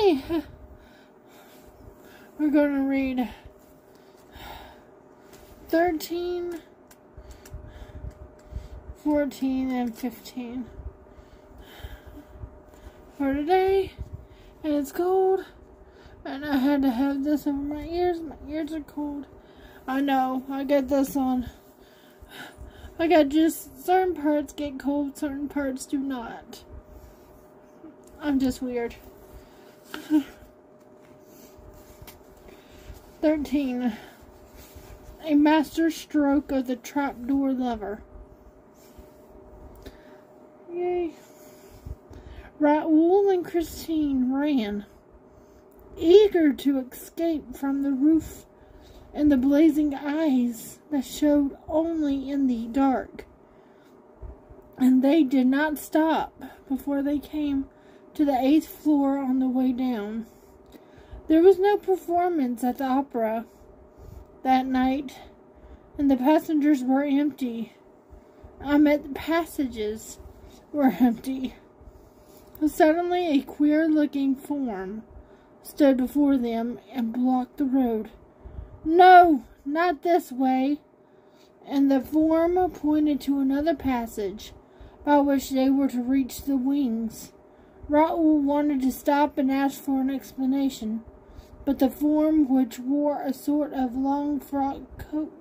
Today, we're going to read 13, 14, and 15 for today, and it's cold, and I had to have this over my ears are cold. I know, I get this on. I got just certain parts get cold, certain parts do not. I'm just weird. 13. A master stroke of the trapdoor lever. Yay. Raoul and Christine ran, eager to escape from the roof and the blazing eyes that showed only in the dark. And they did not stop before they came to the 8th floor on the way down. There was no performance at the opera that night, and the passengers were empty. The passages were empty. Suddenly, a queer-looking form stood before them and blocked the road. "No, not this way." And the form pointed to another passage by which they were to reach the wings. Raoul wanted to stop and ask for an explanation, but the form, which wore a sort of long frock coat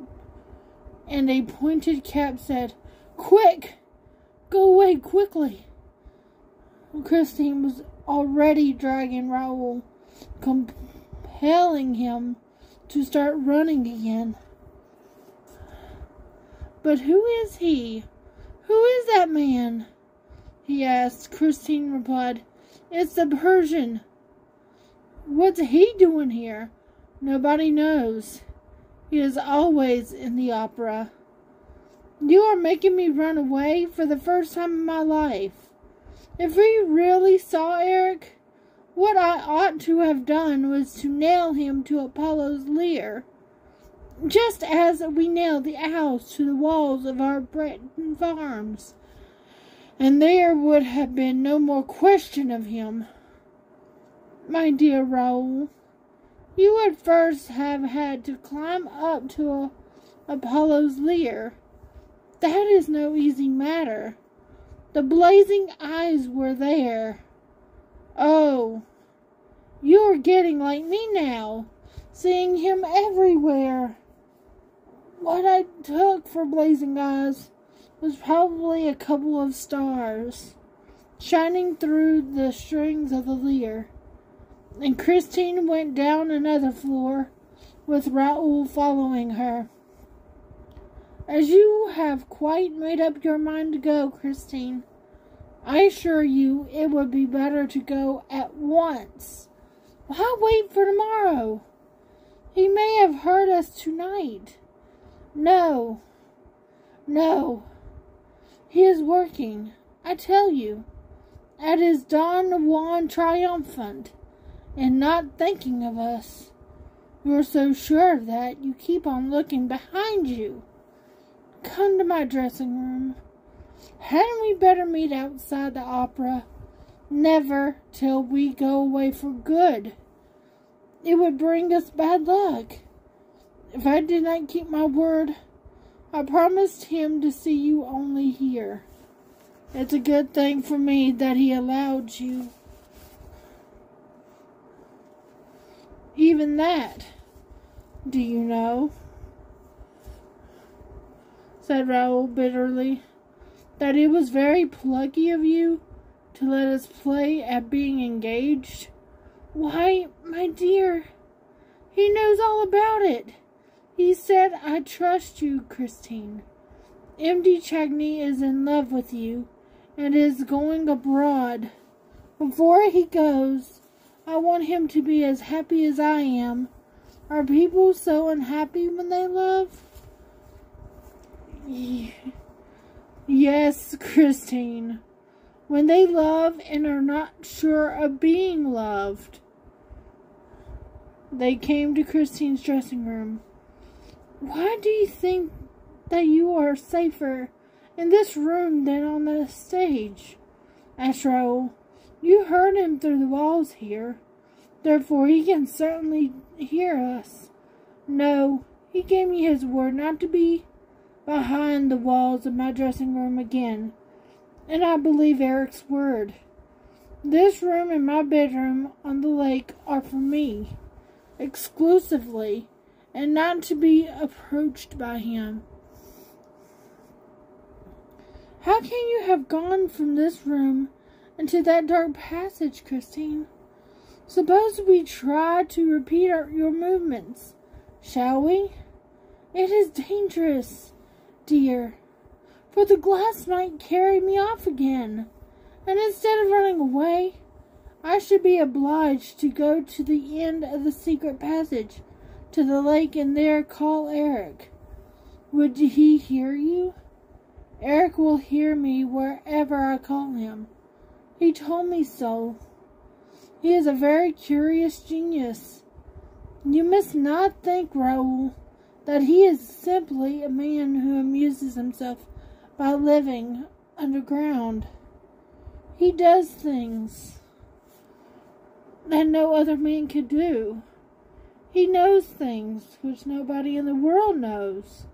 and a pointed cap, said, "Quick! Go away quickly!" Christine was already dragging Raoul, compelling him to start running again. "But who is he? Who is that man?" he asked. Christine replied, "It's the Persian." "What's he doing here?" "Nobody knows. He is always in the opera." "You are making me run away for the first time in my life. If we really saw Eric, what I ought to have done was to nail him to Apollo's lyre, just as we nailed the owls to the walls of our Breton farms, and there would have been no more question of him." "My dear Raoul, you would first have had to climb up to Apollo's lyre. That is no easy matter. The blazing eyes were there." "Oh, you are getting like me now, seeing him everywhere." What I took for blazing eyes was probably a couple of stars shining through the strings of the lyre. And Christine went down another floor, with Raoul following her. "As you have quite made up your mind to go, Christine, I assure you it would be better to go at once. Why wait for tomorrow? He may have heard us tonight." No. He is working, I tell you, at his Don Juan triumphant, and not thinking of us. You're so sure of that, you keep on looking behind you. Come to my dressing room. Hadn't we better meet outside the opera? Never till we go away for good. It would bring us bad luck. If I did not keep my word, I promised him to see you only here. It's a good thing for me that he allowed you. Even that, do you know," said Raoul bitterly, "that it was very plucky of you to let us play at being engaged? Why, my dear, he knows all about it. He said, 'I trust you, Christine. M. de Chagny is in love with you and is going abroad. Before he goes, I want him to be as happy as I am. Are people so unhappy when they love?'" "Yes, Christine. When they love and are not sure of being loved." They came to Christine's dressing room. "Why do you think that you are safer in this room than on the stage?" asked Raoul. "You heard him through the walls here. Therefore, he can certainly hear us. No, he gave me his word not to be behind the walls of my dressing room again. And I believe Eric's word. This room and my bedroom on the lake are for me, exclusively, and not to be approached by him. How can you have gone from this room into that dark passage, Christine? Suppose we try to repeat your movements, shall we? It is dangerous, dear, for the glass might carry me off again, and instead of running away, I should be obliged to go to the end of the secret passage, to the lake, and there call Eric. Would he hear you? Eric will hear me wherever I call him. He told me so. He is a very curious genius. You must not think, Raoul, that he is simply a man who amuses himself by living underground. He does things that no other man could do. He knows things which nobody in the world knows.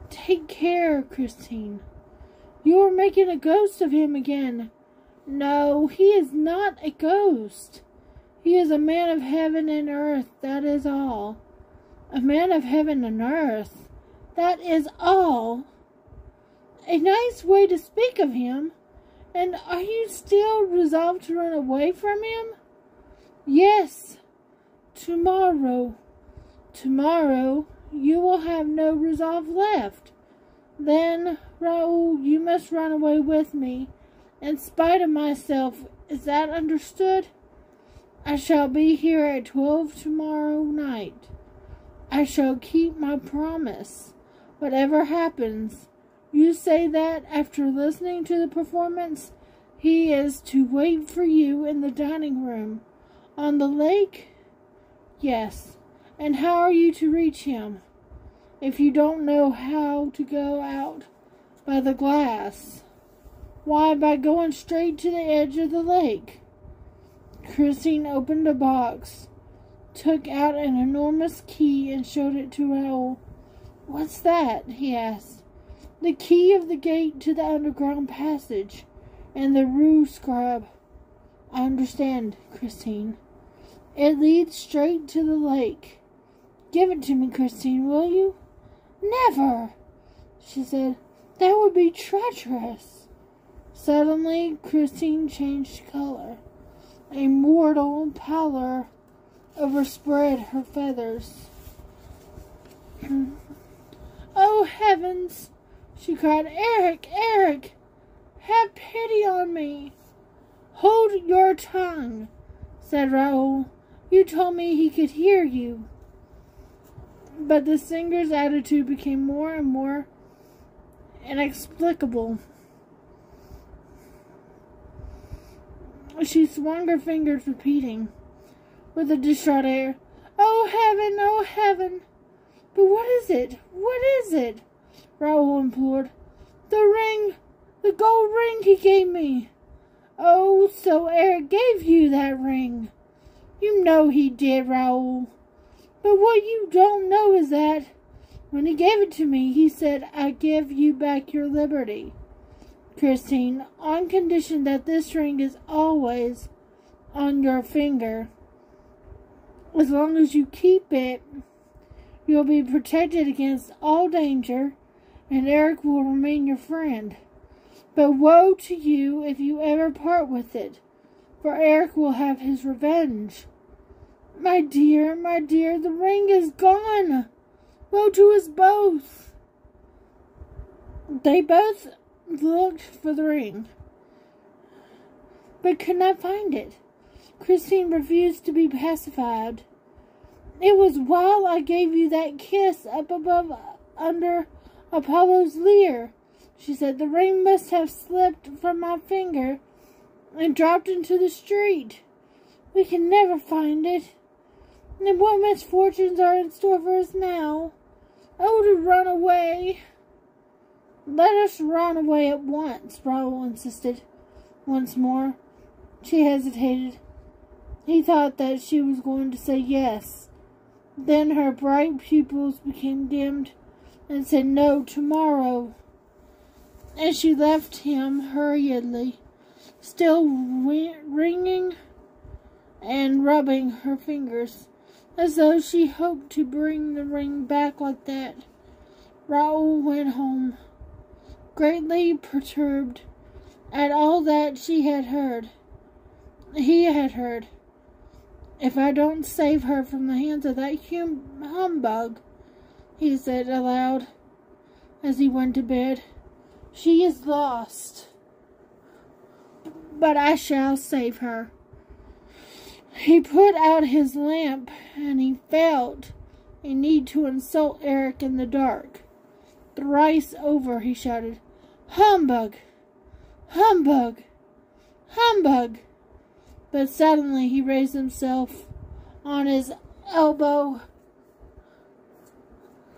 Take care, Christine. You are making a ghost of him again. No, he is not a ghost. He is a man of heaven and earth, that is all. A man of heaven and earth, that is all. A nice way to speak of him. And are you still resolved to run away from him? Yes. Tomorrow. Tomorrow you will have no resolve left. Then, Raoul, you must run away with me, in spite of myself. Is that understood? I shall be here at 12 tomorrow night. I shall keep my promise. Whatever happens, you say that after listening to the performance, he is to wait for you in the dining room. On the lake? Yes. And how are you to reach him, if you don't know how to go out by the glass? Why, by going straight to the edge of the lake. Christine opened a box, took out an enormous key, and showed it to Raoul. What's that? He asked. The key of the gate to the underground passage and the Rue Scribe. I understand, Christine. It leads straight to the lake. Give it to me, Christine, will you? Never, she said. That would be treacherous. Suddenly, Christine changed color. A mortal pallor overspread her feathers. Oh, heavens, she cried. Eric, Eric, have pity on me. Hold your tongue, said Raoul. You told me he could hear you. But the singer's attitude became more and more inexplicable. She swung her fingers, repeating, with a distraught air, Oh, heaven, oh, heaven. But what is it? What is it? Raoul implored. The ring, the gold ring he gave me. Oh, so Eric gave you that ring. You know he did, Raoul. But what you don't know is that when he gave it to me, he said, I give you back your liberty, Christine, on condition that this ring is always on your finger. As long as you keep it, you'll be protected against all danger, and Eric will remain your friend. But woe to you if you ever part with it, for Eric will have his revenge. My dear, the ring is gone. Woe to us both. They both looked for the ring, but could not find it. Christine refused to be pacified. It was while I gave you that kiss up above under Apollo's lyre, she said. The ring must have slipped from my finger and dropped into the street. We can never find it. And what misfortunes are in store for us now? Oh, to run away. Let us run away at once, Raoul insisted once more. She hesitated. He thought that she was going to say yes. Then her bright pupils became dimmed and said no tomorrow. And she left him hurriedly, still ringing and rubbing her fingers, as though she hoped to bring the ring back like that. Raoul went home, greatly perturbed at all that he had heard. "If I don't save her from the hands of that humbug," he said aloud as he went to bed, "she is lost. But I shall save her." He put out his lamp, and he felt a need to insult Eric in the dark. Thrice over he shouted, "Humbug! Humbug! Humbug!" But suddenly he raised himself on his elbow.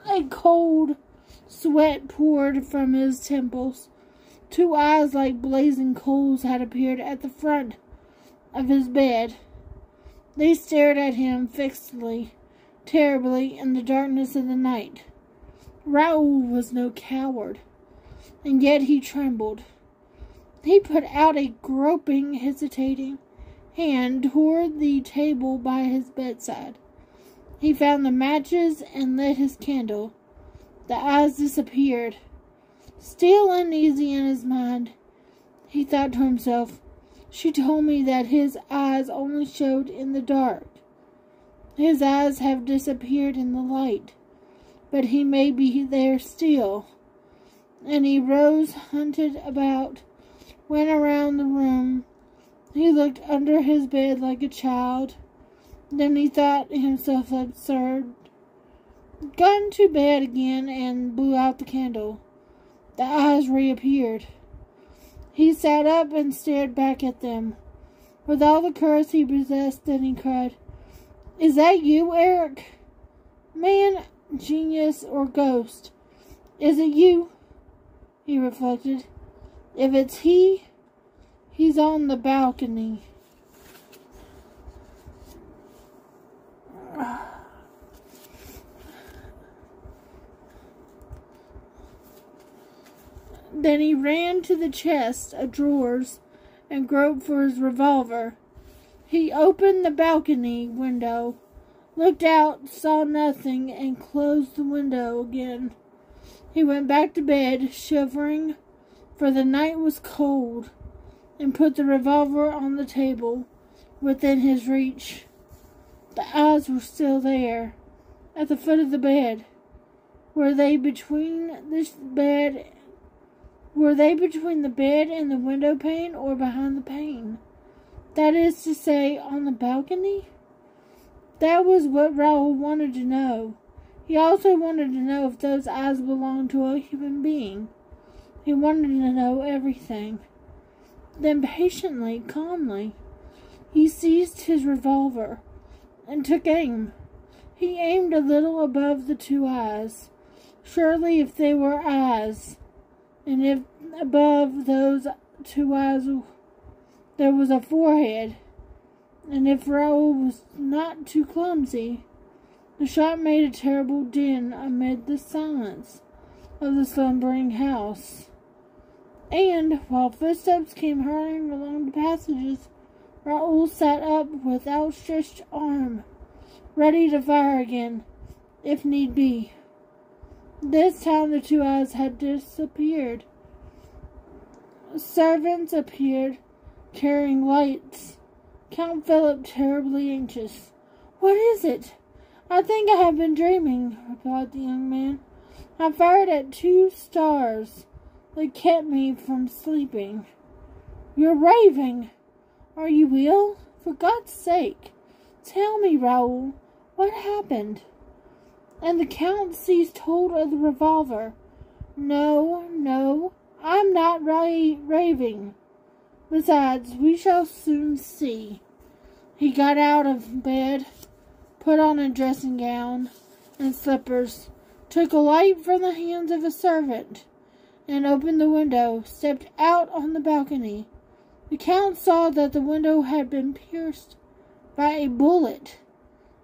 A cold sweat poured from his temples. Two eyes like blazing coals had appeared at the front of his bed. They stared at him fixedly, terribly, in the darkness of the night. Raoul was no coward, and yet he trembled. He put out a groping, hesitating hand toward the table by his bedside. He found the matches and lit his candle. The eyes disappeared. Still uneasy in his mind, he thought to himself, "She told me that his eyes only showed in the dark. His eyes have disappeared in the light, but he may be there still." And he rose, hunted about, went around the room. He looked under his bed like a child. Then he thought himself absurd, got into bed again, and blew out the candle. The eyes reappeared. He sat up and stared back at them. With all the courage he possessed, then he cried, "Is that you, Eric? Man, genius, or ghost? Is it you?" He reflected. "If it's he's on the balcony." Then he ran to the chest of drawers and groped for his revolver. He opened the balcony window, looked out, saw nothing, and closed the window again. He went back to bed, shivering, for the night was cold, and put the revolver on the table within his reach. The eyes were still there, at the foot of the bed. Were they between the bed and the window pane, or behind the pane? That is to say, on the balcony? That was what Raoul wanted to know. He also wanted to know if those eyes belonged to a human being. He wanted to know everything. Then patiently, calmly, he seized his revolver and took aim. He aimed a little above the two eyes. Surely if they were eyes, and if above those two eyes there was a forehead, and if Raoul was not too clumsy, the shot made a terrible din amid the silence of the slumbering house. And while footsteps came hurrying along the passages, Raoul sat up with outstretched arm, ready to fire again, if need be. This time the two eyes had disappeared. Servants appeared, carrying lights. Count Philip, terribly anxious. "What is it?" "I think I have been dreaming," replied the young man. "I fired at 2 stars that kept me from sleeping." "You're raving. Are you ill? For God's sake, tell me, Raoul, what happened?" And the Count seized hold of the revolver. No, I'm not raving. Besides, we shall soon see." He got out of bed, put on a dressing gown and slippers, took a light from the hands of a servant, and opened the window, stepped out on the balcony. The Count saw that the window had been pierced by a bullet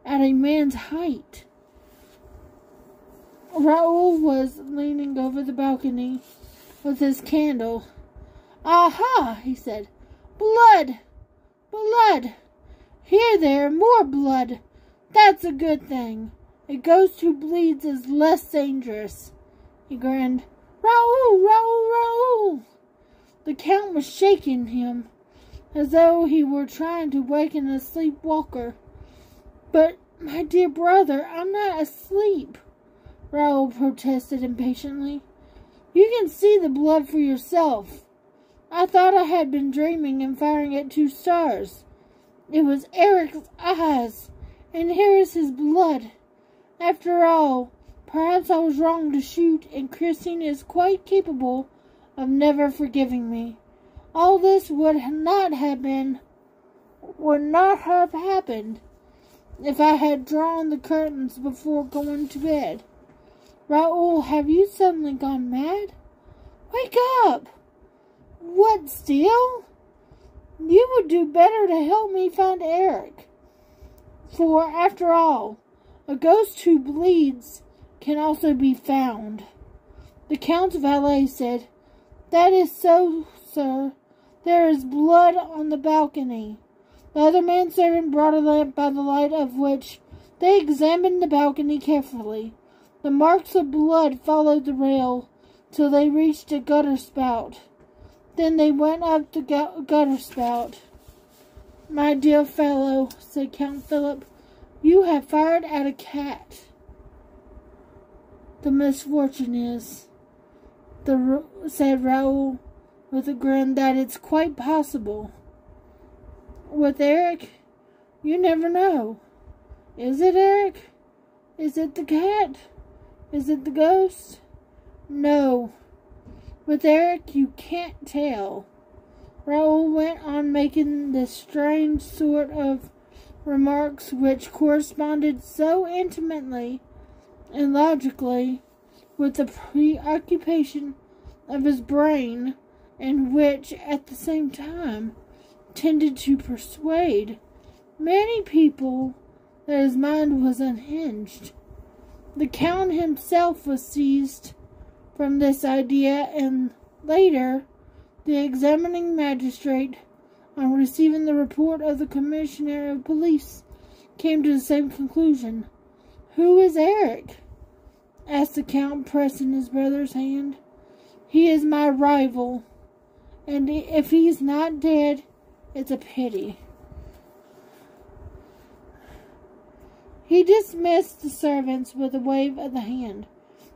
at a man's height. Raoul was leaning over the balcony with his candle. "Aha!" he said. "Blood! Blood! Here there, more blood! That's a good thing. A ghost who bleeds is less dangerous." He grinned. "Raoul! Raoul! Raoul!" The Count was shaking him as though he were trying to waken a sleepwalker. "But, my dear brother, I'm not asleep," Raoul protested impatiently. "You can see the blood for yourself. I thought I had been dreaming and firing at 2 stars. It was Eric's eyes, and here is his blood. After all, perhaps I was wrong to shoot, and Christine is quite capable of never forgiving me. All this would not have happened if I had drawn the curtains before going to bed. Raoul, have you suddenly gone mad? Wake up! What, still? You would do better to help me find Eric. For, after all, a ghost who bleeds can also be found." The Count's valet said, "That is so, sir. There is blood on the balcony." The other manservant brought a lamp by the light of which they examined the balcony carefully. The marks of blood followed the rail till they reached a gutter spout. Then they went up the gutter spout. "My dear fellow," said Count Philip, "you have fired at a cat. The misfortune is," said Raoul with a grin, "that it's quite possible. With Eric, you never know. Is it Eric? Is it the cat? Is it the ghost? No. With Eric, you can't tell." Raoul went on making this strange sort of remarks which corresponded so intimately and logically with the preoccupation of his brain, and which, at the same time, tended to persuade many people that his mind was unhinged. The Count himself was seized from this idea, and later, the examining magistrate, on receiving the report of the Commissioner of Police, came to the same conclusion. "Who is Eric?" asked the Count, pressing his brother's hand. "He is my rival, and if he's not dead, it's a pity." He dismissed the servants with a wave of the hand,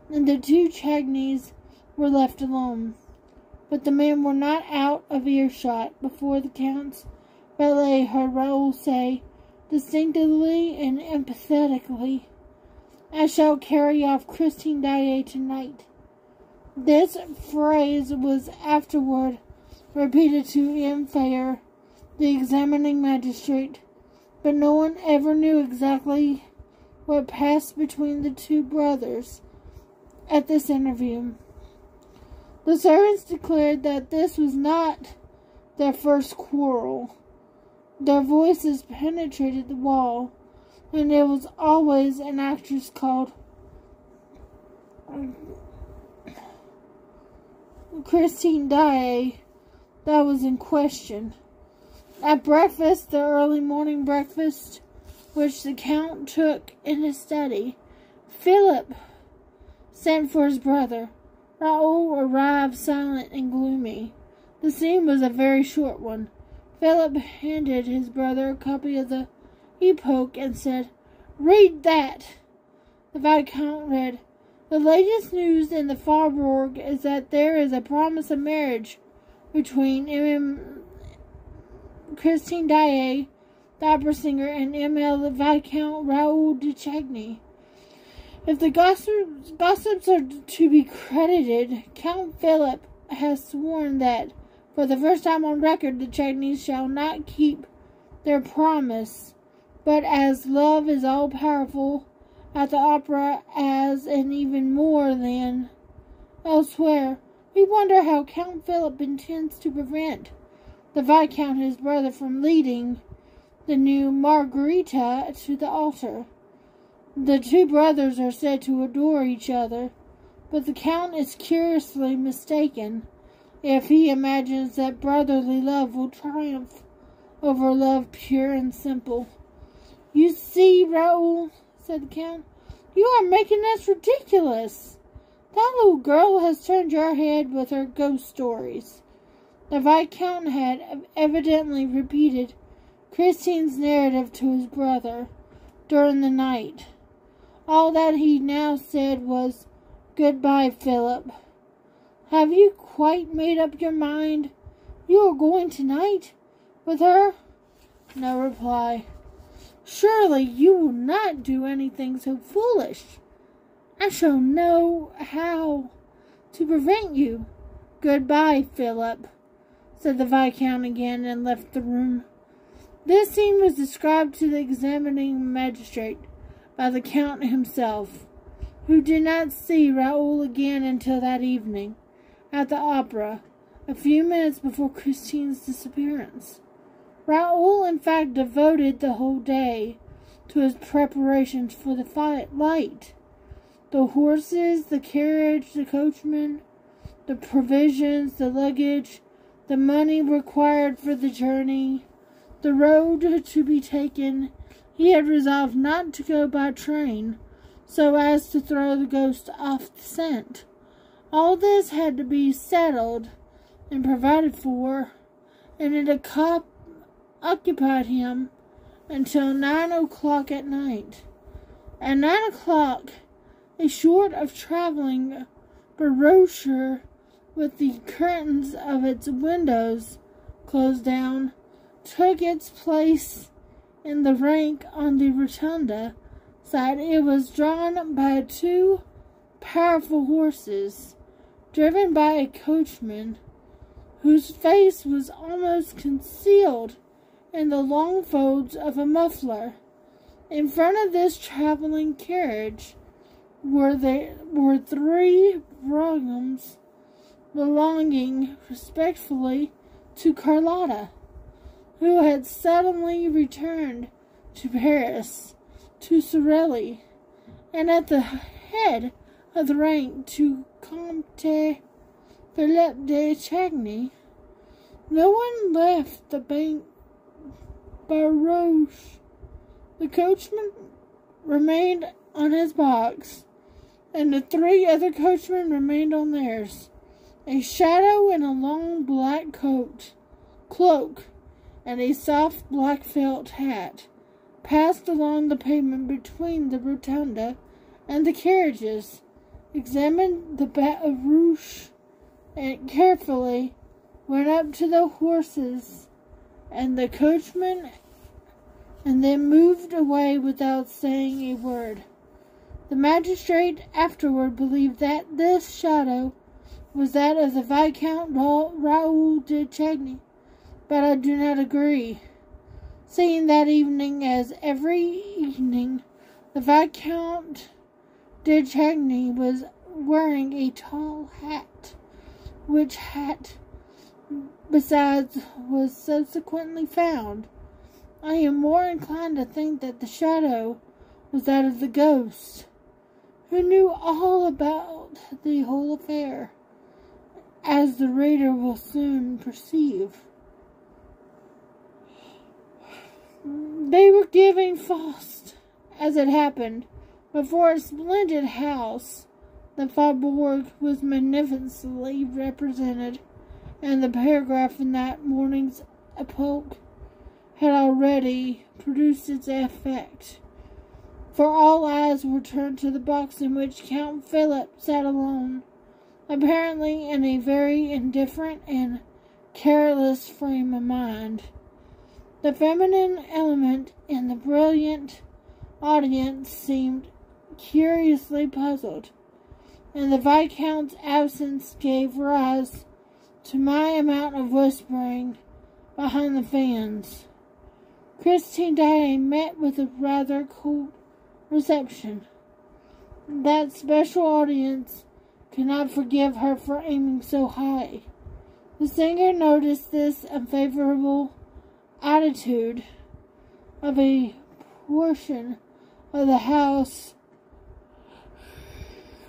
and the 2 Chagneys were left alone. But the men were not out of earshot before the Count's valet heard Raoul say, distinctly and emphatically, "I shall carry off Christine Daae tonight." This phrase was afterward repeated to M. Fayer, the examining magistrate, but no one ever knew exactly what passed between the 2 brothers at this interview. The servants declared that this was not their first quarrel. Their voices penetrated the wall, and there was always an actress called Christine Daae that was in question. At breakfast, the early morning breakfast, which the Count took in his study, Philip sent for his brother. Raoul arrived silent and gloomy. The scene was a very short one. Philip handed his brother a copy of the Epoque and said, "Read that." The Viscount read, "The latest news in the Faubourg is that there is a promise of marriage between Christine Daae, the opera singer, and M.L. the Viscount Raoul de Chagny. If the gossips are to be credited, Count Philip has sworn that, for the first time on record, the Chagnys shall not keep their promise, but as love is all-powerful at the opera as, and even more than, elsewhere, we wonder how Count Philip intends to prevent the Viscount, his brother, from leading the new Margarita to the altar. The two brothers are said to adore each other, but the Count is curiously mistaken if he imagines that brotherly love will triumph over love pure and simple. "You see, Raoul," said the Count, "you are making this ridiculous. That little girl has turned your head with her ghost stories." The Viscount had evidently repeated Christine's narrative to his brother during the night. All that he now said was, "Goodbye, Philip. Have you quite made up your mind? You are going tonight with her?" No reply. "Surely you will not do anything so foolish. I shall know how to prevent you." "Goodbye, Philip," said the Viscount again, and left the room. This scene was described to the examining magistrate by the Count himself, who did not see Raoul again until that evening, at the opera, a few minutes before Christine's disappearance. Raoul, in fact, devoted the whole day to his preparations for the flight. The horses, the carriage, the coachman, the provisions, the luggage, the money required for the journey, the road to be taken. He had resolved not to go by train, so as to throw the ghost off the scent. All this had to be settled and provided for, and it occupied him until 9 o'clock at night. At 9 o'clock, a sort of travelling barouche with the curtains of its windows closed down took its place in the rank on the rotunda side. It was drawn by 2 powerful horses, driven by a coachman whose face was almost concealed in the long folds of a muffler. In front of this travelling carriage were 3 broughams belonging respectively to Carlotta, who had suddenly returned to Paris, to Sorelli, and at the head of the rank to Comte Philippe de Chagny. No one left the barouche. The coachman remained on his box, and the 3 other coachmen remained on theirs. A shadow in a long black cloak, and a soft black felt hat passed along the pavement between the rotunda and the carriages, examined the barouche and carefully, went up to the horses and the coachman, and then moved away without saying a word. The magistrate afterward believed that this shadow was that of the Viscount Raoul de Chagny, but I do not agree, seeing that evening, as every evening, the Viscount de Chagny was wearing a tall hat, which hat, besides, was subsequently found. I am more inclined to think that the shadow was that of the ghost, who knew all about the whole affair, as the reader will soon perceive. They were giving Faust, as it happened, before a splendid house. The Faubourg was magnificently represented, and the paragraph in that morning's Epoque had already produced its effect, for all eyes were turned to the box in which Count Philip sat alone, apparently in a very indifferent and careless frame of mind. The feminine element in the brilliant audience seemed curiously puzzled, and the Viscount's absence gave rise to my amount of whispering behind the fans. Christine Daae met with a rather cold reception. That special audience could not forgive her for aiming so high. The singer noticed this unfavorable attitude of a portion of the house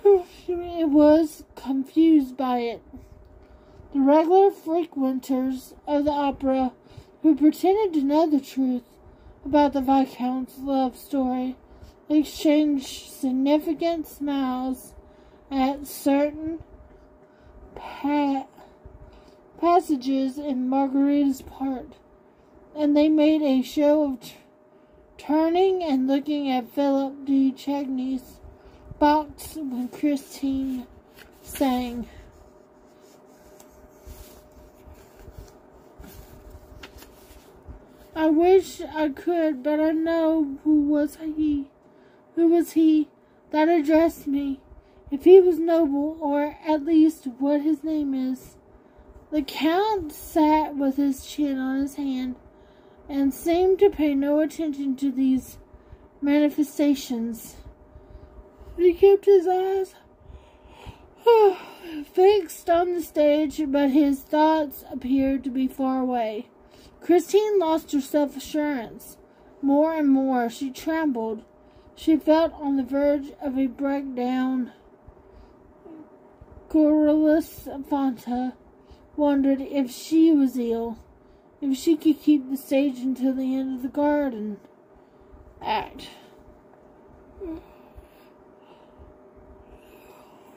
was confused by it. The regular frequenters of the opera, who pretended to know the truth about the Viscount's love story, exchanged significant smiles at certain passages in Margarita's part, and they made a show of turning and looking at Philip de Chagny's box when Christine sang. I wish I could, but I know who was he that addressed me, if he was noble, or at least what his name is. The Count sat with his chin on his hand and seemed to pay no attention to these manifestations. He kept his eyes fixed on the stage, but his thoughts appeared to be far away. Christine lost her self-assurance. More and more she trembled. She felt on the verge of a breakdown. Corliss Fanta wondered if she was ill, if she could keep the stage until the end of the garden act.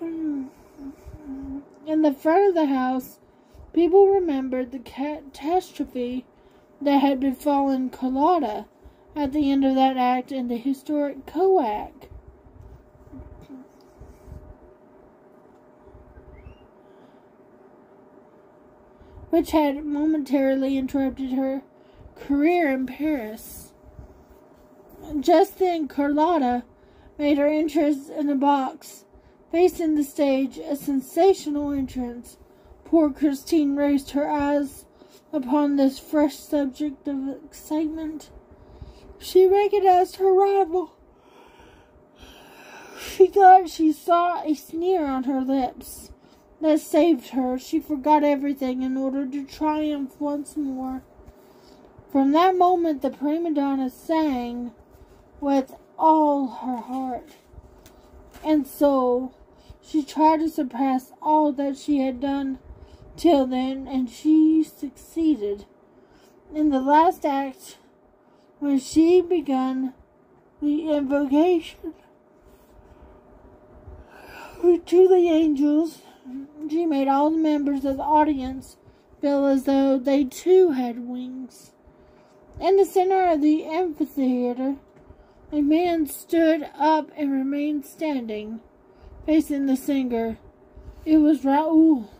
In the front of the house, people remembered the catastrophe that had befallen Carlotta at the end of that act in the historic co-act. Which had momentarily interrupted her career in Paris. Just then, Carlotta made her entrance in a box facing the stage, a sensational entrance. Poor Christine raised her eyes upon this fresh subject of excitement. She recognized her rival. She thought she saw a sneer on her lips that saved her. She forgot everything in order to triumph once more. From that moment, the prima donna sang with all her heart and soul. She tried to surpass all that she had done till then, and she succeeded. In the last act, when she began the invocation to the angels, she made all the members of the audience feel as though they too had wings. In the center of the amphitheater, a man stood up and remained standing, facing the singer. It was Raoul,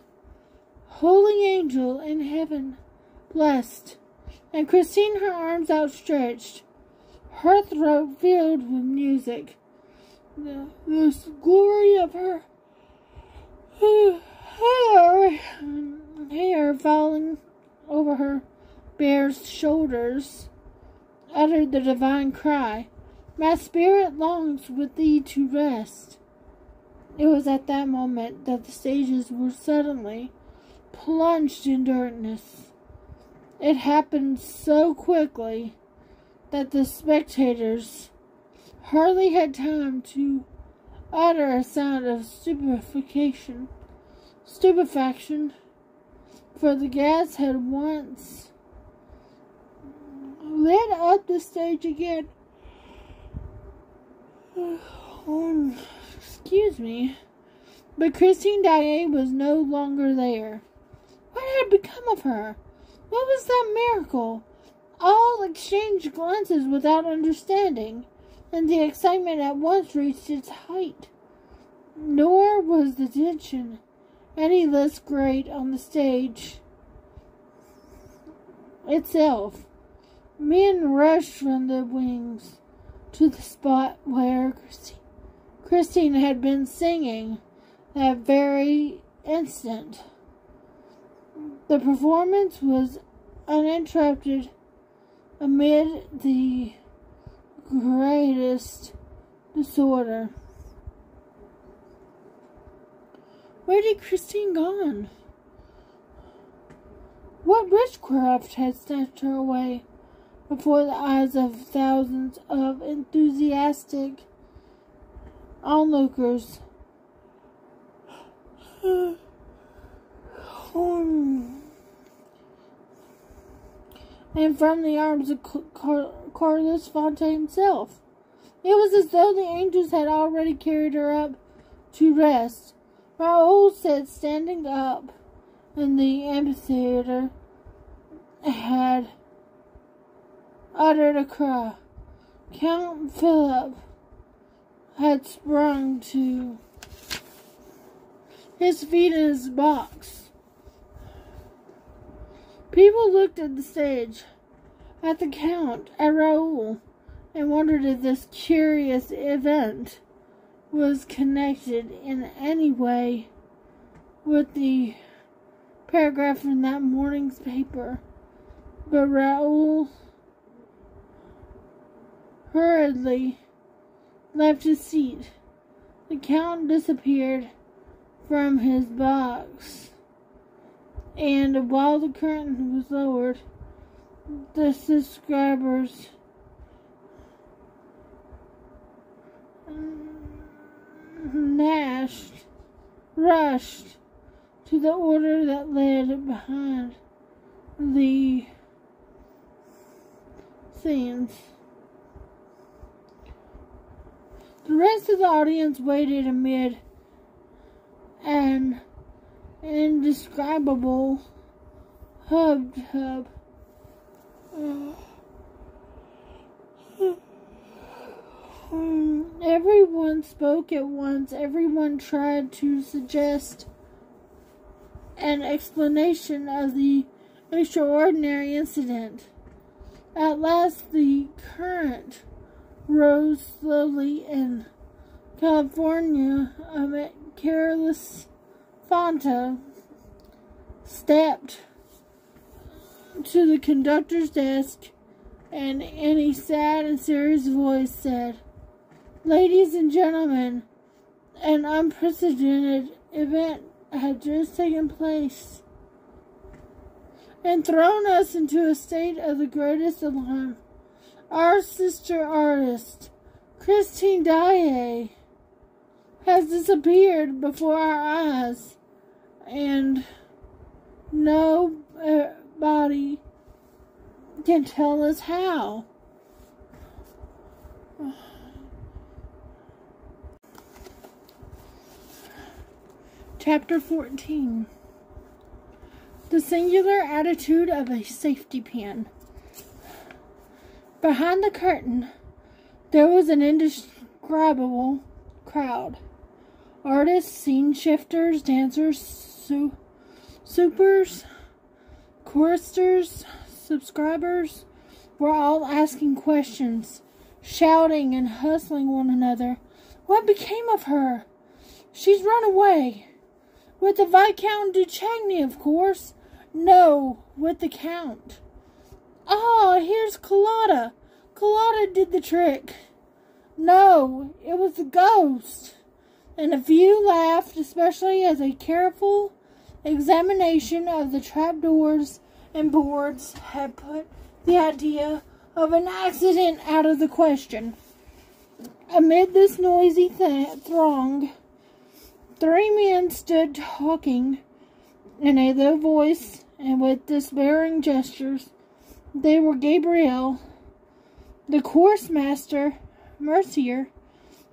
holy angel in heaven, blessed, and Christine, her arms outstretched, her throat filled with music. The glory of her hair falling over her bare shoulders, uttered the divine cry, "My spirit longs with thee to rest." It was at that moment that the stages were suddenly plunged in darkness. It happened so quickly that the spectators hardly had time to utter a sound of stupefaction, for the gas had once lit up the stage again. Excuse me, but Christine Daae was no longer there. What had become of her? What was that miracle? All exchanged glances without understanding, and the excitement at once reached its height. Nor was the tension any less great on the stage itself. Men rushed from the wings to the spot where Christine had been singing that very instant. The performance was uninterrupted amid the greatest disorder. Where did Christine gone? What witchcraft had snatched her away? before the eyes of thousands of enthusiastic onlookers. And from the arms of Carlos Fonte himself. It was as though the angels had already carried her up to rest. Raoul sat standing up in the amphitheater, had uttered a cry. Count Philip had sprung to his feet in his box. People looked at the stage, at the Count, at Raoul, and wondered if this curious event was connected in any way with the paragraph in that morning's paper. But Raoul hurriedly left his seat. The Count disappeared from his box, and while the curtain was lowered, the subscribers rushed to the order that led behind the scenes. The rest of the audience waited amid an indescribable hubbub. Everyone spoke at once. Everyone tried to suggest an explanation of the extraordinary incident. At last, the current rose slowly, and California, Carlos Fonte stepped to the conductor's desk and in a sad and serious voice said, "Ladies and gentlemen, an unprecedented event had just taken place and thrown us into a state of the greatest alarm. Our sister artist, Christine Daae, has disappeared before our eyes, and nobody can tell us how." Chapter 14. The singular attitude of a safety pin. Behind the curtain, there was an indescribable crowd. Artists, scene shifters, dancers, supers, choristers, subscribers were all asking questions, shouting and hustling one another. "What became of her?" "She's run away." "With the Viscount Duchesne, of course." "No, with the Count." "Ah, here's Carlotta. Carlotta did the trick." "No, it was the ghost." And a few laughed, especially as a careful examination of the trapdoors and boards had put the idea of an accident out of the question. Amid this noisy throng, three men stood talking in a low voice and with despairing gestures. They were Gabriel, the course master, Mercier,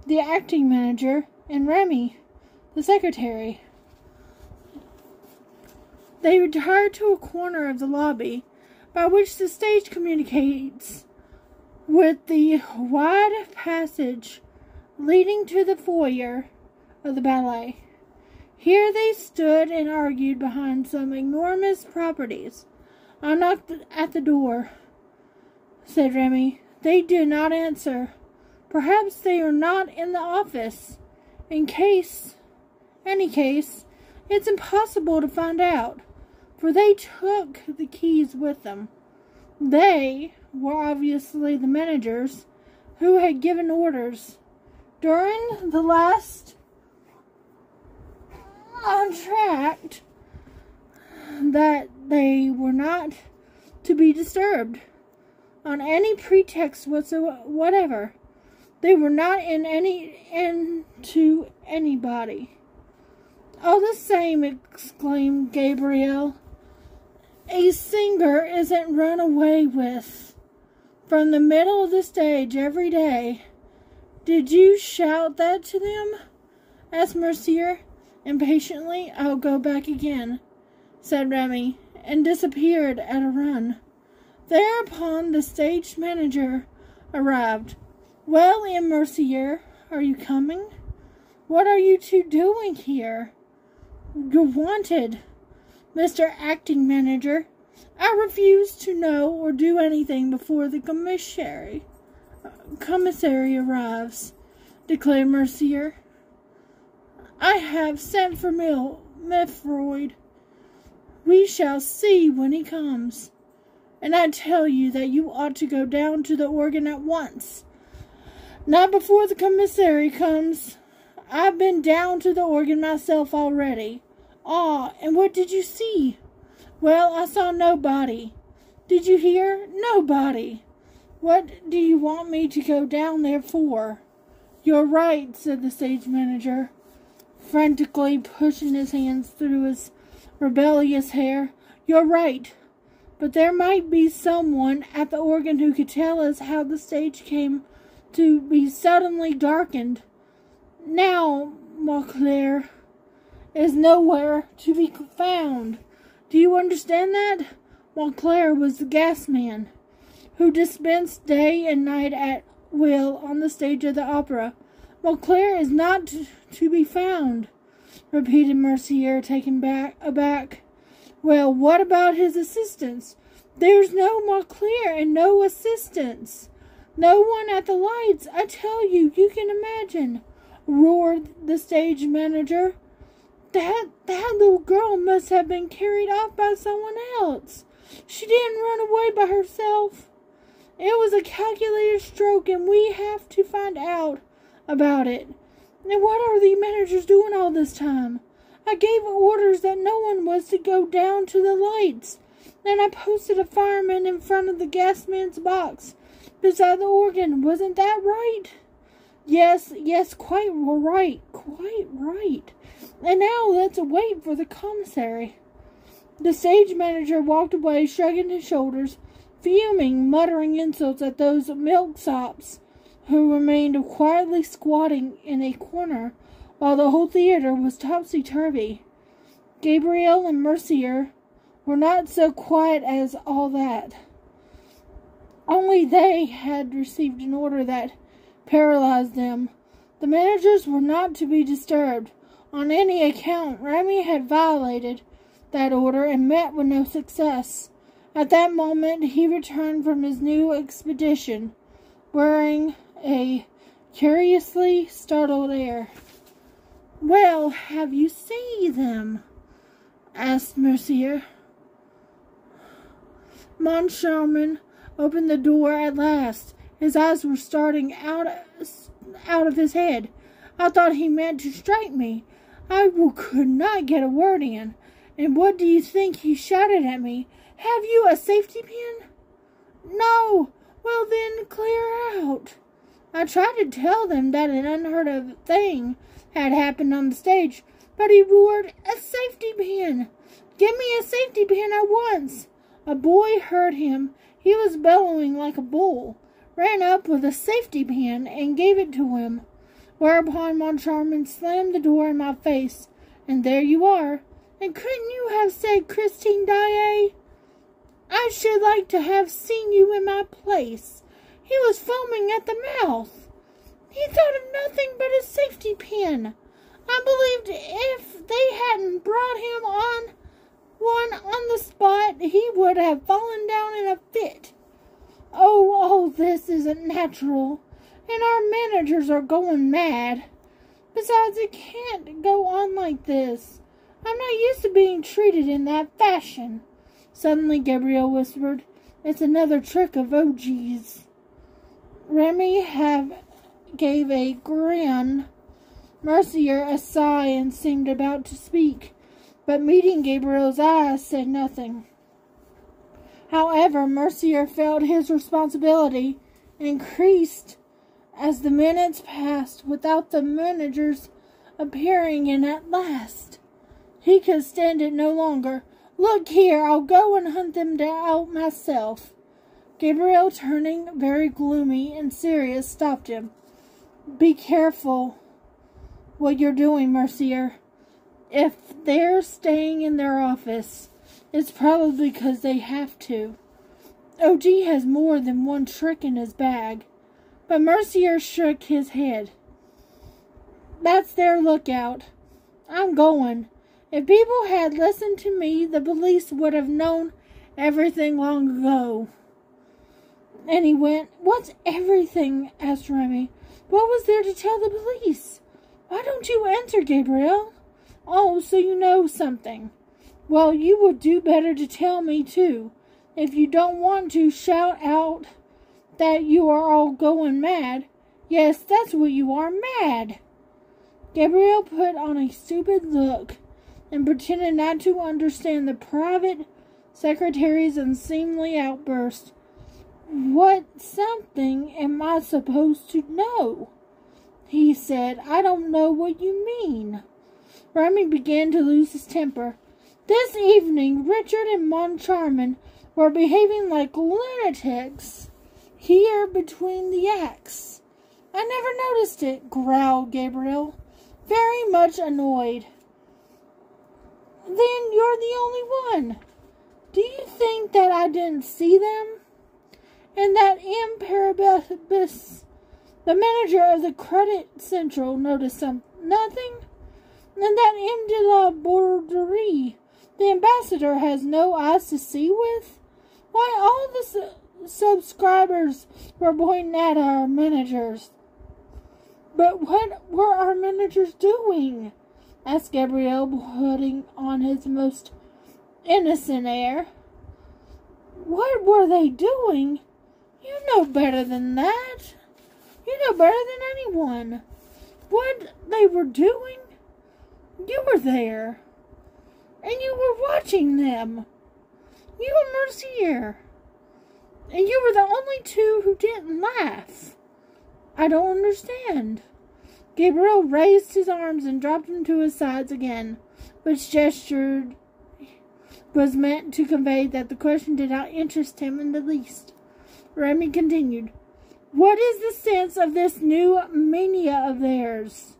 the acting manager, and Remy, the secretary. They retired to a corner of the lobby by which the stage communicates with the wide passage leading to the foyer of the ballet. Here they stood and argued behind some enormous properties. "I knocked at the door," said Remy. "They did not answer. Perhaps they are not in the office. Any case, it's impossible to find out, for they took the keys with them." They were obviously the managers who had given orders during the last entr'acte that they were not to be disturbed. on any pretext whatever. They were not into anybody. All the same, exclaimed Gabriel, a singer isn't run away with from the middle of the stage every day. Did you shout that to them? Asked Mercier impatiently. I'll go back again, said Remy, and disappeared at a run. Thereupon the stage manager arrived. Well, M. Mercier, are you coming? What are you two doing here? You're wanted, Mr. Acting Manager. I refuse to know or do anything before the commissary arrives, declared Mercier. I have sent for Meffroid. We shall see when he comes. And I tell you that you ought to go down to the organ at once. Not before the commissary comes. I've been down to the organ myself already. Ah, and what did you see? Well, I saw nobody. Did you hear? Nobody. What do you want me to go down there for? You're right, said the stage manager, frantically pushing his hands through his rebellious hair. You're right. But there might be someone at the organ who could tell us how the stage came to be suddenly darkened. Now, Mauclair is nowhere to be found. Do you understand that? Mauclair was the gas man who dispensed day and night at will on the stage of the opera. Mauclair is not to be found, repeated Mercier, taken aback. Well, what about his assistants? There's no Mauclair and no assistants. No one at the lights. I tell you, you can imagine, roared the stage manager. That little girl must have been carried off by someone else. She didn't run away by herself. It was a calculated stroke, and we have to find out about it. And what are the managers doing all this time? I gave orders that no one was to go down to the lights, and I posted a fireman in front of the gas man's box beside the organ. Wasn't that right? Yes, quite right. And now let's wait for the commissary. The stage manager walked away, shrugging his shoulders, fuming, muttering insults at those milksops who remained quietly squatting in a corner while the whole theater was topsy-turvy. Gabriel and Mercier were not so quiet as all that. Only they had received an order that paralyzed them. The managers were not to be disturbed on any account. Remy had violated that order and met with no success. At that moment he returned from his new expedition, wearing a curiously startled air. Well, have you seen them? Asked Mercier. Moncharmin opened the door at last. His eyes were starting out of his head. I thought he meant to strike me. I could not get a word in. And what do you think he shouted at me? Have you a safety pin? No. Well, then clear out. I tried to tell them that an unheard of thing had happened on the stage, but he roared, a safety pin! Give me a safety pin at once! A boy heard him. He was bellowing like a bull, ran up with a safety pin and gave it to him, whereupon Moncharmin slammed the door in my face. And there you are. And couldn't you have said Christine Daae? I should like to have seen you in my place. He was foaming at the mouth. He thought of nothing but a safety pin. I believed if they hadn't brought him on the spot, he would have fallen down in a fit. Oh, all this isn't natural, and our managers are going mad. Besides, it can't go on like this. I'm not used to being treated in that fashion. Suddenly, Gabriel whispered, it's another trick of OG's. Remy gave a grin. Mercier a sigh and seemed about to speak, but meeting Gabriel's eyes, said nothing. However, Mercier felt his responsibility increased as the minutes passed without the managers appearing, and at last he could stand it no longer. "Look here, I'll go and hunt them out myself." Gabriel, turning very gloomy and serious, stopped him. "Be careful what you're doing, Mercier. If they're staying in their office, it's probably because they have to. OG has more than one trick in his bag." But Mercier shook his head. "That's their lookout. I'm going. If people had listened to me, the police would have known everything long ago." And he went. "What's everything?" asked Remy. "What was there to tell the police? Why don't you answer, Gabriel?" "Oh, so you know something. Well, you would do better to tell me, too. If you don't want to shout out that you are all going mad. Yes, that's what you are, mad." Gabriel put on a stupid look and pretended not to understand the private secretary's unseemly outburst. "What something am I supposed to know?" he said. "I don't know what you mean." Remy began to lose his temper. "This evening, Richard and Moncharmin were behaving like lunatics here between the acts." "I never noticed it," growled Gabriel, very much annoyed. "Then you're the only one. Do you think that I didn't see them? And that M. Paribus, the manager of the Credit Central, noticed nothing? And that M. de la Borderie, the ambassador, has no eyes to see with? Why, all the subscribers were pointing at our managers." "But what were our managers doing?" asked Gabriel, putting on his most innocent air. "What were they doing? You know better than that. You know better than anyone. What they were doing? You were there. And you were watching them. You and Mercier. And you were the only two who didn't laugh. I don't understand." Gabriel raised his arms and dropped them to his sides again, which gesture was meant to convey that the question did not interest him in the least. Remy continued. "What is the sense of this new mania of theirs?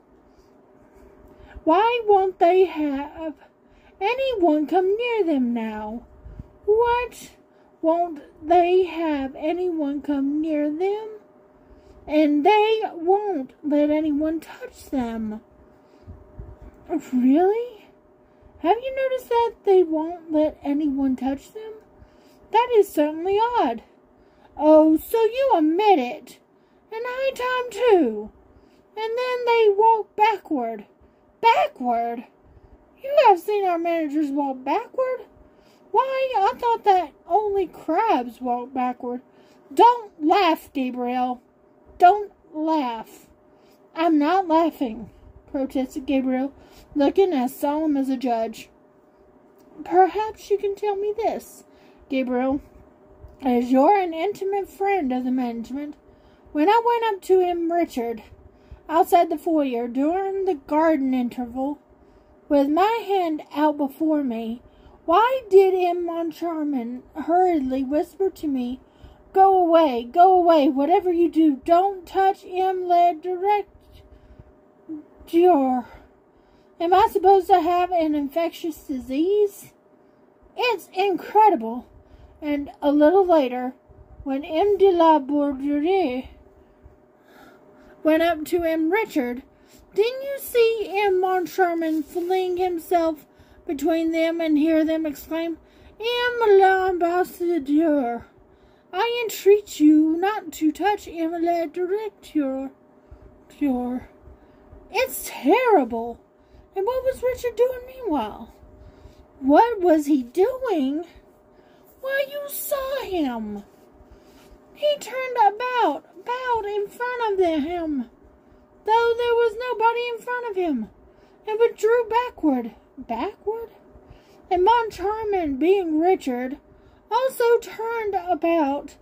Why won't they have anyone come near them now? What? Won't they have anyone come near them? And they won't let anyone touch them." "Really? Have you noticed that they won't let anyone touch them? That is certainly odd." "Oh, so you admit it. And high time, too. And then they walk backward." "Backward? You have seen our managers walk backward? Why, I thought that only crabs walk backward." "Don't laugh, Gabriel. Don't laugh." "I'm not laughing," protested Gabriel, looking as solemn as a judge. "Perhaps you can tell me this, Gabriel, as you're an intimate friend of the management. When I went up to him, Richard, outside the foyer during the garden interval, with my hand out before me, why did M. Moncharmin hurriedly whisper to me, 'Go away, whatever you do, don't touch M. le Directeur'? Am I supposed to have an infectious disease? It's incredible." And a little later, when M. de la Borderie went up to M. Richard, "Didn't you see M. Moncharmin fling himself between them and hear them exclaim, 'M. l'ambassadeur, I entreat you not to touch M. le Directeur'? It's terrible." "And what was Richard doing meanwhile?" "What was he doing? Why, you saw him. He turned about in front of him, though there was nobody in front of him, and withdrew backward. And Moncharmin, being Richard, also turned about,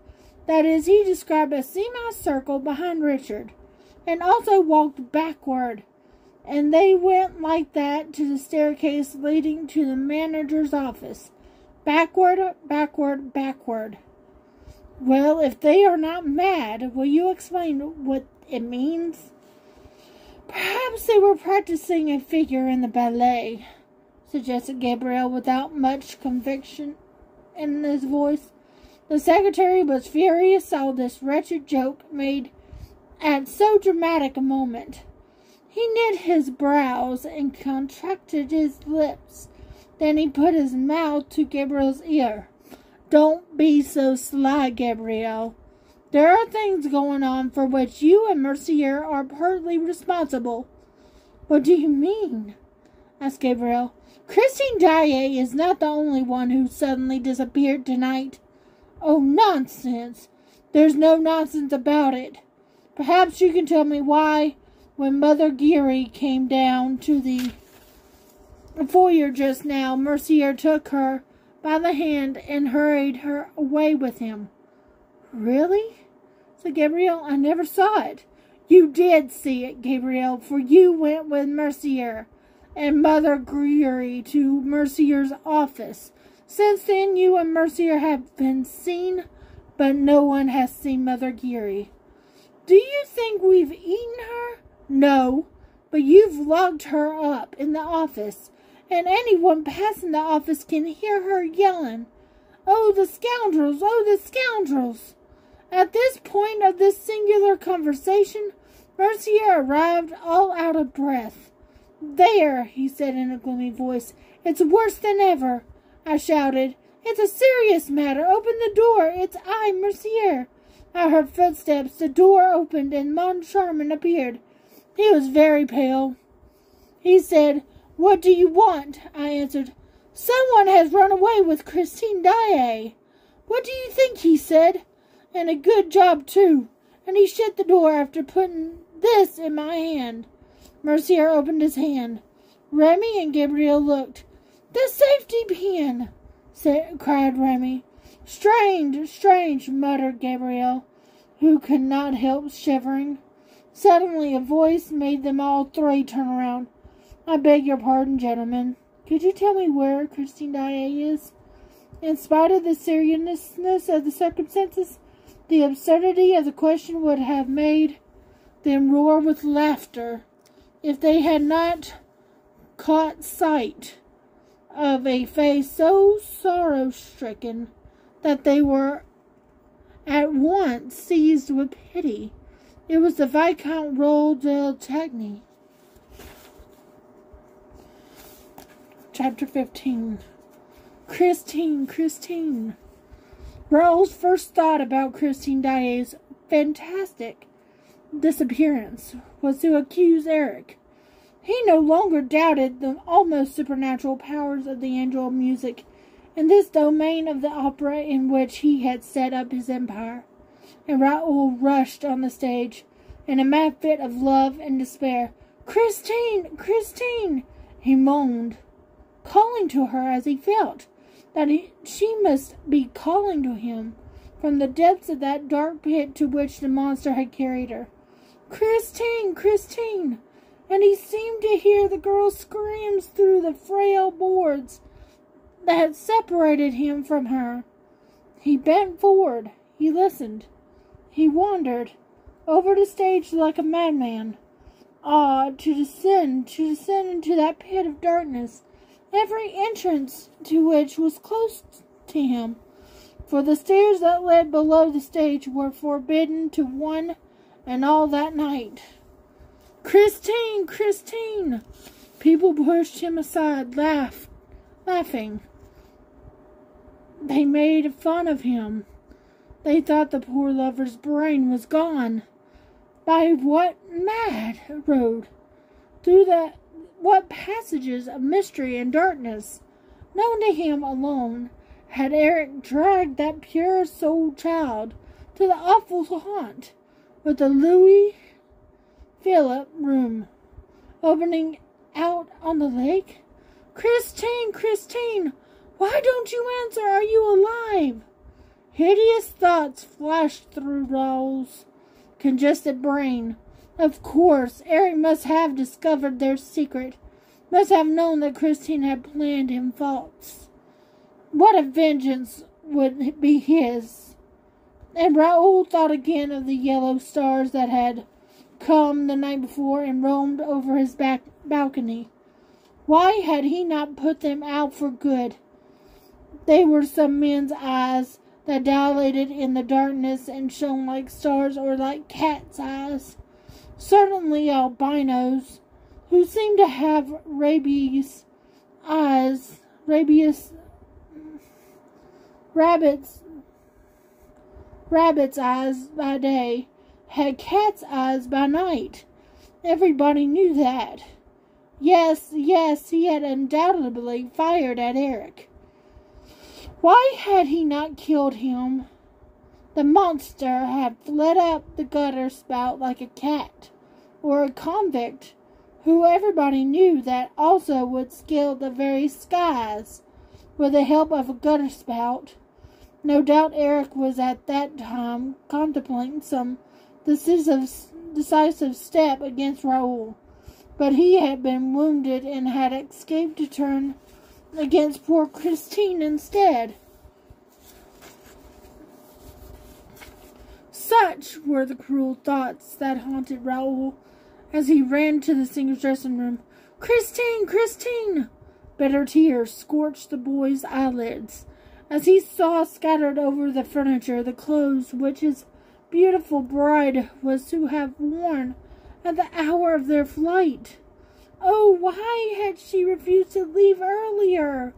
that is, he described a semicircle behind Richard, and also walked backward. And they went like that to the staircase leading to the manager's office. Backward, backward, backward. Well, if they are not mad, will you explain what it means? Perhaps they were practicing a figure in the ballet, suggested Gabriel without much conviction in his voice. The secretary was furious at this wretched joke made at so dramatic a moment. He knit his brows and contracted his lips. Then he put his mouth to Gabriel's ear. Don't be so sly, Gabriel. There are things going on for which you and Mercier are partly responsible. What do you mean? Asked Gabriel. Christine Daae is not the only one who suddenly disappeared tonight. Oh, nonsense. There's no nonsense about it. Perhaps you can tell me why, when Mother Giry came down to the foyer just now, Mercier took her by the hand and hurried her away with him. Really? Said Gabriel. I never saw it. You did see it, Gabriel, for you went with Mercier and Mother Giry to Mercier's office. Since then, you and Mercier have been seen, but no one has seen Mother Giry. Do you think we've eaten her? No, but you've locked her up in the office, and anyone passing the office can hear her yelling, "Oh, the scoundrels! Oh, the scoundrels!" At this point of this singular conversation, Mercier arrived all out of breath. There, he said in a gloomy voice. It's worse than ever. I shouted. It's a serious matter. Open the door. It's I, Mercier. I heard footsteps. The door opened and Moncharmin appeared. He was very pale. He said, What do you want? I answered, Someone has run away with Christine Daae. What do you think? He said. And a good job, too. And he shut the door after putting this in my hand. Mercier opened his hand. Remy and Gabriel looked. The safety pin, cried Remy. Strange, strange, muttered Gabriel, who could not help shivering. Suddenly a voice made them all three turn around. I beg your pardon, gentlemen. Could you tell me where Christine Daae is? In spite of the seriousness of the circumstances, the absurdity of the question would have made them roar with laughter if they had not caught sight of a face so sorrow-stricken that they were at once seized with pity. It was the Viscount Raoul de Tagny. Chapter 15. Christine, Christine. Raoul's first thought about Christine Daae's fantastic disappearance was to accuse Eric. He no longer doubted the almost supernatural powers of the angel of music in this domain of the opera in which he had set up his empire. And Raoul rushed on the stage in a mad fit of love and despair. Christine! Christine! He moaned, calling to her as he felt that she must be calling to him from the depths of that dark pit to which the monster had carried her. Christine! Christine! And he seemed to hear the girl's screams through the frail boards that separated him from her. He bent forward. He listened. He wandered over the stage like a madman. To descend into that pit of darkness, every entrance to which was close to him, for the stairs that led below the stage were forbidden to one and all that night. Christine! Christine! People pushed him aside, laughing. They made fun of him. They thought the poor lover's brain was gone. By what mad road? Through what passages of mystery and darkness, known to him alone, had Eric dragged that pure-souled child to the awful haunt with the Louis Philippe room opening out on the lake? Christine! Christine! Why don't you answer? Are you alive? Hideous thoughts flashed through Raoul's congested brain. Of course, Eric must have discovered their secret, must have known that Christine had planned him false. What a vengeance would be his! And Raoul thought again of the yellow stars that had come the night before and roamed over his back balcony. Why had he not put them out for good? They were some men's eyes that dilated in the darkness and shone like stars or like cats' eyes. Certainly albinos, who seemed to have rabbits' eyes by day, had cat's eyes by night. Everybody knew that. Yes, he had undoubtedly fired at Eric. Why had he not killed him? The monster had fled up the gutter spout like a cat, or a convict, who everybody knew that also would scale the very skies with the help of a gutter spout. No doubt Eric was at that time contemplating some decisive step against Raoul, but he had been wounded and had escaped to turn against poor Christine instead. Such were the cruel thoughts that haunted Raoul as he ran to the singer's dressing room. Christine! Christine! Bitter tears scorched the boy's eyelids as he saw scattered over the furniture the clothes which his beautiful bride was to have worn at the hour of their flight. Oh, why had she refused to leave earlier?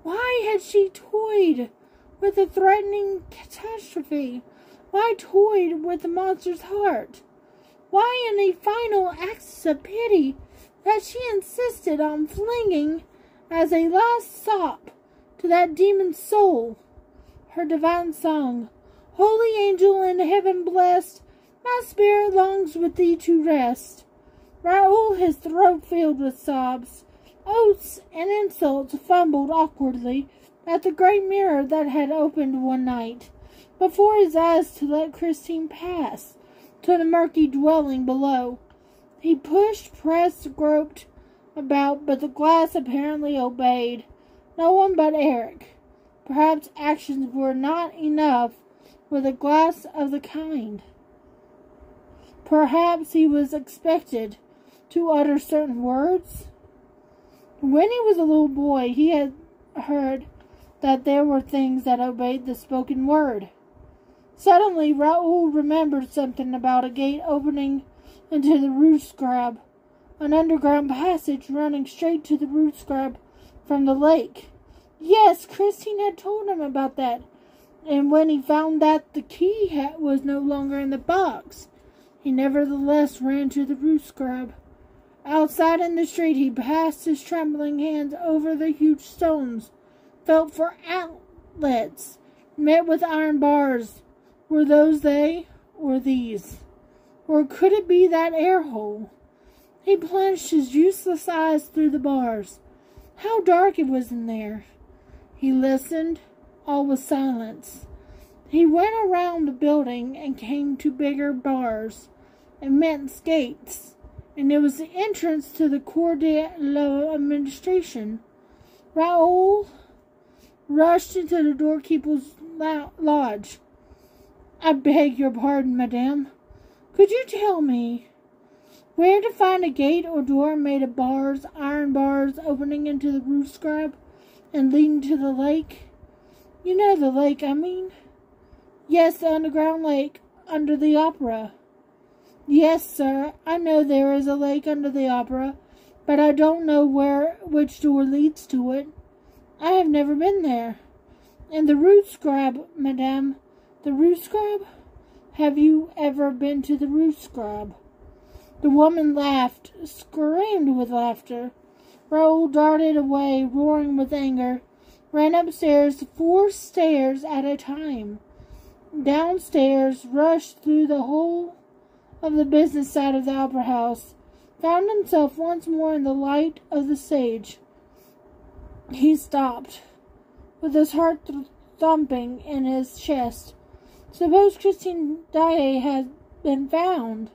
Why had she toyed with the threatening catastrophe? Why toyed with the monster's heart? Why, in a final access of pity, had she insisted on flinging, as a last sop to that demon's soul, her divine song, Holy angel in heaven blessed, my spirit longs with thee to rest. Raoul, his throat filled with sobs, oaths and insults, fumbled awkwardly at the great mirror that had opened one night before his eyes to let Christine pass to the murky dwelling below. He pushed, pressed, groped about, but the glass apparently obeyed. No one but Eric. Perhaps actions were not enough with a glass of the kind. Perhaps he was expected to utter certain words. When he was a little boy, he had heard that there were things that obeyed the spoken word. Suddenly, Raoul remembered something about a gate opening into the roof scrub, an underground passage running straight to the roof scrub from the lake. Yes, Christine had told him about that, and when he found that the key was no longer in the box, he nevertheless ran to the roof scrub. Outside in the street, he passed his trembling hands over the huge stones, felt for outlets, met with iron bars. Were those they, or these? Or could it be that air hole? He plunged his useless eyes through the bars. How dark it was in there! He listened. All was silence. He went around the building and came to bigger bars, immense gates, and it was the entrance to the Cour de l'Administration. Raoul rushed into the doorkeeper's lodge. I beg your pardon, madame. Could you tell me where to find a gate or door made of bars, iron bars, opening into the roof scrub and leading to the lake? You know the lake, I mean. Yes, the underground lake under the opera. Yes, sir, I know there is a lake under the opera, but I don't know which door leads to it. I have never been there. And the roof scrub, madame. The roof scrub? Have you ever been to the roof scrub? The woman laughed, screamed with laughter. Raoul darted away, roaring with anger, ran upstairs 4 stairs at a time. Downstairs, rushed through the whole of the business side of the opera house, found himself once more in the light of the stage. He stopped. with his heart thumping in his chest. Suppose Christine Daae had been found.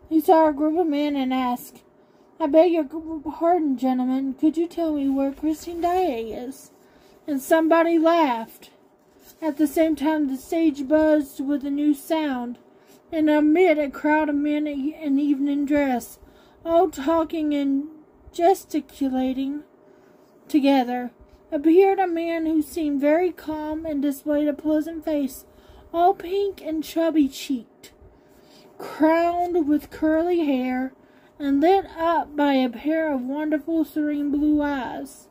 He saw a group of men and asked, "I beg your pardon, gentlemen. Could you tell me where Christine Daae is?" And somebody laughed. At the same time, the stage buzzed with a new sound, and amid a crowd of men in evening dress, all talking and gesticulating together, appeared a man who seemed very calm and displayed a pleasant face, all pink and chubby-cheeked, crowned with curly hair, and lit up by a pair of wonderful, serene blue eyes.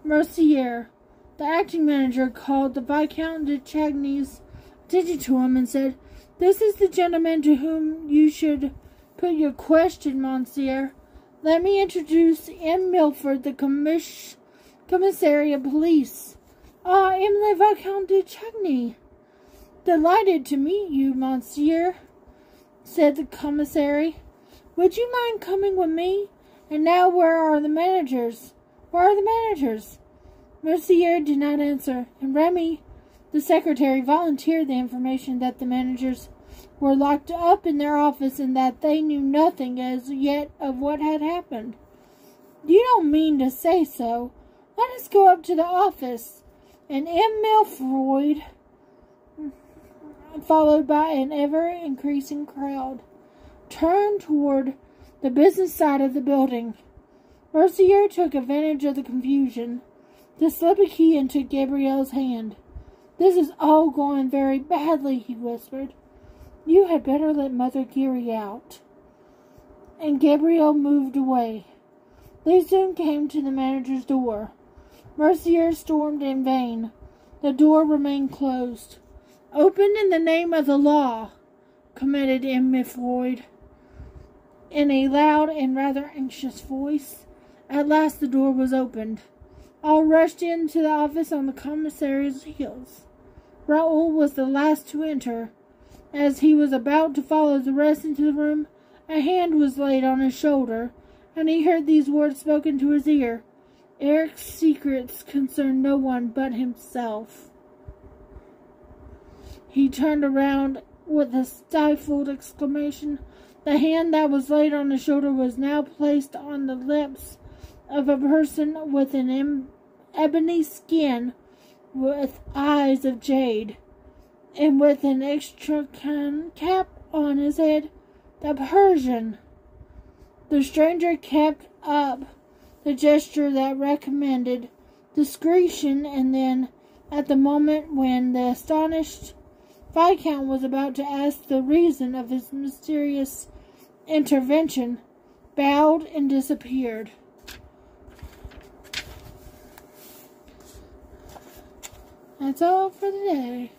Mercier, the acting manager, called the Viscount de Chagny's attention to him and said, "This is the gentleman to whom you should put your question, monsieur. Let me introduce M. Milford, the commissary of police." "Ah, M. le Viscount de Chagny. Delighted to meet you, monsieur," said the commissary. "Would you mind coming with me? And now, where are the managers? Where are the managers?" Mercier did not answer, and Remy, the secretary, volunteered the information that the managers were locked up in their office and that they knew nothing as yet of what had happened. "You don't mean to say so? Let us go up to the office." And M. Milford, followed by an ever-increasing crowd, turned toward the business side of the building. Mercier took advantage of the confusion to slip a key into Gabriel's hand. "This is all going very badly," he whispered. "You had better let Mother Giry out." And Gabriel moved away. They soon came to the manager's door. Mercier stormed in vain. The door remained closed. "Open in the name of the law," commanded M. Milford, in a loud and rather anxious voice. At last the door was opened. All rushed into the office on the commissary's heels. Raoul was the last to enter. As he was about to follow the rest into the room, a hand was laid on his shoulder, and he heard these words spoken to his ear: "Eric's secrets concern no one but himself." He turned around with a stifled exclamation. The hand that was laid on his shoulder was now placed on the lips of a person with an ebony skin, with eyes of jade, and with an extra cap on his head. The Persian. The stranger kept up the gesture that recommended discretion, and then, at the moment when the astonished Viscount was about to ask the reason of his mysterious intervention, bowed and disappeared. That's all for today.